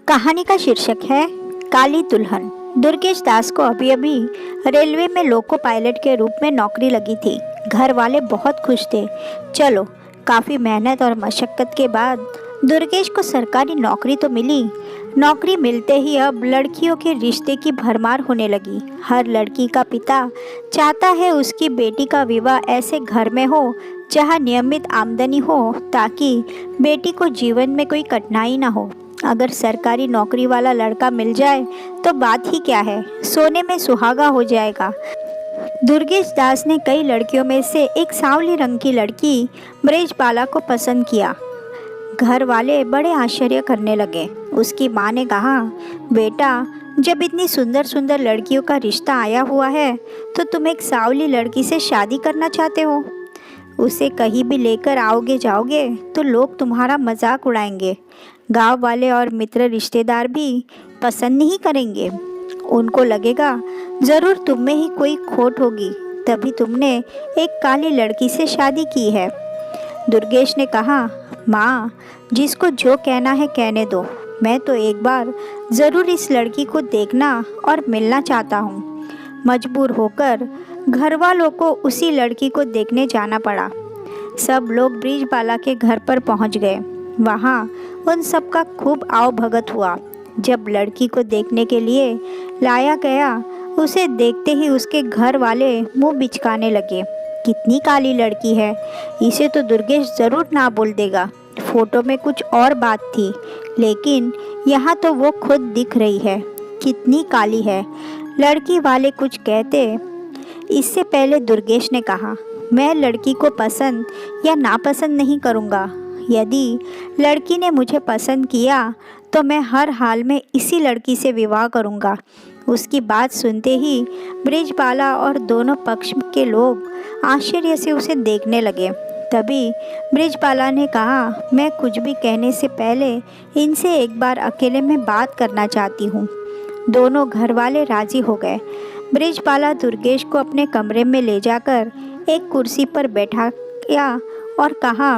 कहानी का शीर्षक है काली दुल्हन। दुर्गेश दास को अभी अभी रेलवे में लोको पायलट के रूप में नौकरी लगी थी। घर वाले बहुत खुश थे। चलो, काफ़ी मेहनत और मशक्क़त के बाद दुर्गेश को सरकारी नौकरी तो मिली। नौकरी मिलते ही अब लड़कियों के रिश्ते की भरमार होने लगी। हर लड़की का पिता चाहता है उसकी बेटी का विवाह ऐसे घर में हो जहां नियमित आमदनी हो, ताकि बेटी को जीवन में कोई कठिनाई ना हो। अगर सरकारी नौकरी वाला लड़का मिल जाए तो बात ही क्या है, सोने में सुहागा हो जाएगा। दुर्गेश दास ने कई लड़कियों में से एक सांवली रंग की लड़की ब्रिजबाला को पसंद किया। घर वाले बड़े आश्चर्य करने लगे। उसकी माँ ने कहा, बेटा, जब इतनी सुंदर सुंदर लड़कियों का रिश्ता आया हुआ है तो तुम एक सांवली लड़की से शादी करना चाहते हो। उसे कहीं भी लेकर आओगे जाओगे तो लोग तुम्हारा मजाक उड़ाएंगे। गांव वाले और मित्र रिश्तेदार भी पसंद नहीं करेंगे। उनको लगेगा ज़रूर तुम में ही कोई खोट होगी, तभी तुमने एक काली लड़की से शादी की है। दुर्गेश ने कहा, माँ, जिसको जो कहना है कहने दो। मैं तो एक बार ज़रूर इस लड़की को देखना और मिलना चाहता हूँ। मजबूर होकर घर वालों को उसी लड़की को देखने जाना पड़ा। सब लोग ब्रिजबाला के घर पर पहुँच गए। वहाँ उन सब का खूब आव भगत हुआ। जब लड़की को देखने के लिए लाया गया, उसे देखते ही उसके घर वाले मुंह बिचकाने लगे। कितनी काली लड़की है, इसे तो दुर्गेश ज़रूर ना बोल देगा। फोटो में कुछ और बात थी, लेकिन यहाँ तो वो खुद दिख रही है। कितनी काली है, लड़की वाले कुछ कहते। इससे पहले दुर्गेश ने कहा, मैं लड़की को पसंद या नापसंद नहीं करूँगा। यदि लड़की ने मुझे पसंद किया तो मैं हर हाल में इसी लड़की से विवाह करूँगा। उसकी बात सुनते ही ब्रिजबाला और दोनों पक्ष के लोग आश्चर्य से उसे देखने लगे। तभी ब्रिजबाला ने कहा, मैं कुछ भी कहने से पहले इनसे एक बार अकेले में बात करना चाहती हूँ। दोनों घर वाले राजी हो गए। ब्रिजबाला दुर्गेश को अपने कमरे में ले जाकर एक कुर्सी पर बैठाया और कहा,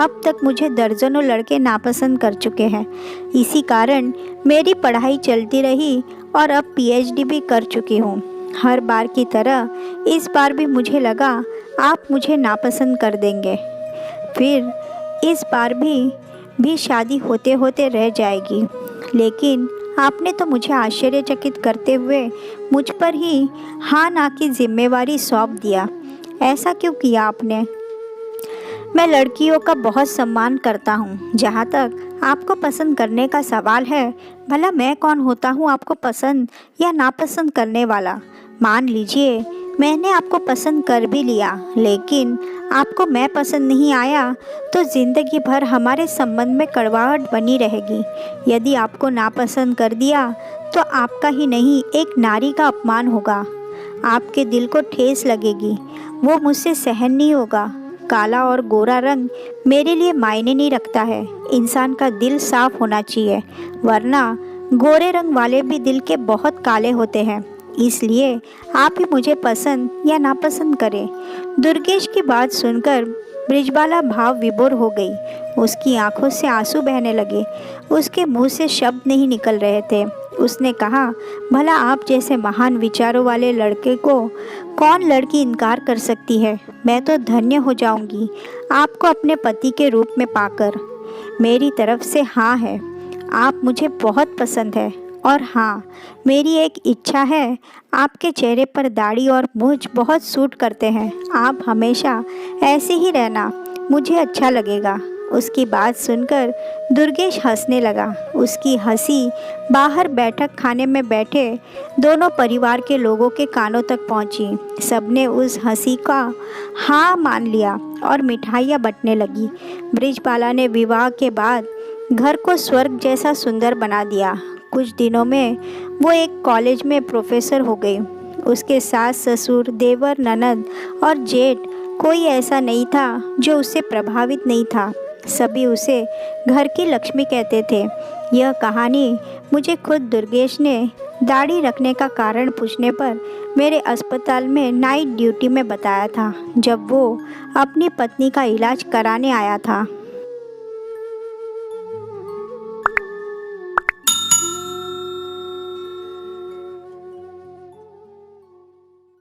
अब तक मुझे दर्जनों लड़के नापसंद कर चुके हैं। इसी कारण मेरी पढ़ाई चलती रही और अब पीएचडी भी कर चुकी हूँ। हर बार की तरह इस बार भी मुझे लगा आप मुझे नापसंद कर देंगे। फिर इस बार भी शादी होते होते रह जाएगी। लेकिन आपने तो मुझे आश्चर्यचकित करते हुए मुझ पर ही हाँ ना की जिम्मेवारी सौंप दिया। ऐसा क्यों किया आपने? मैं लड़कियों का बहुत सम्मान करता हूँ। जहाँ तक आपको पसंद करने का सवाल है, भला मैं कौन होता हूँ आपको पसंद या नापसंद करने वाला। मान लीजिए मैंने आपको पसंद कर भी लिया, लेकिन आपको मैं पसंद नहीं आया तो ज़िंदगी भर हमारे संबंध में कड़वाहट बनी रहेगी। यदि आपको नापसंद कर दिया तो आपका ही नहीं, एक नारी का अपमान होगा। आपके दिल को ठेस लगेगी, वो मुझसे सहन नहीं होगा। काला और गोरा रंग मेरे लिए मायने नहीं रखता है। इंसान का दिल साफ होना चाहिए, वरना गोरे रंग वाले भी दिल के बहुत काले होते हैं। इसलिए आप ही मुझे पसंद या नापसंद करें। दुर्गेश की बात सुनकर ब्रिजबाला भाव विभोर हो गई। उसकी आंखों से आंसू बहने लगे। उसके मुंह से शब्द नहीं निकल रहे थे। उसने कहा, भला आप जैसे महान विचारों वाले लड़के को कौन लड़की इनकार कर सकती है। मैं तो धन्य हो जाऊंगी आपको अपने पति के रूप में पाकर। मेरी तरफ से हाँ है, आप मुझे बहुत पसंद है। और हाँ, मेरी एक इच्छा है, आपके चेहरे पर दाढ़ी और मूंछ बहुत सूट करते हैं। आप हमेशा ऐसे ही रहना, मुझे अच्छा लगेगा। उसकी बात सुनकर दुर्गेश हंसने लगा। उसकी हंसी बाहर बैठक खाने में बैठे दोनों परिवार के लोगों के कानों तक पहुंची। सबने उस हंसी का हाँ मान लिया और मिठाइयाँ बंटने लगी। ब्रिजबाला ने विवाह के बाद घर को स्वर्ग जैसा सुंदर बना दिया। कुछ दिनों में वो एक कॉलेज में प्रोफेसर हो गई। उसके सास ससुर, देवर, ननद और जेठ कोई ऐसा नहीं था जो उससे प्रभावित नहीं था। सभी उसे घर की लक्ष्मी कहते थे। यह कहानी मुझे खुद दुर्गेश ने दाढ़ी रखने का कारण पूछने पर मेरे अस्पताल में नाइट ड्यूटी में बताया था, जब वो अपनी पत्नी का इलाज कराने आया था।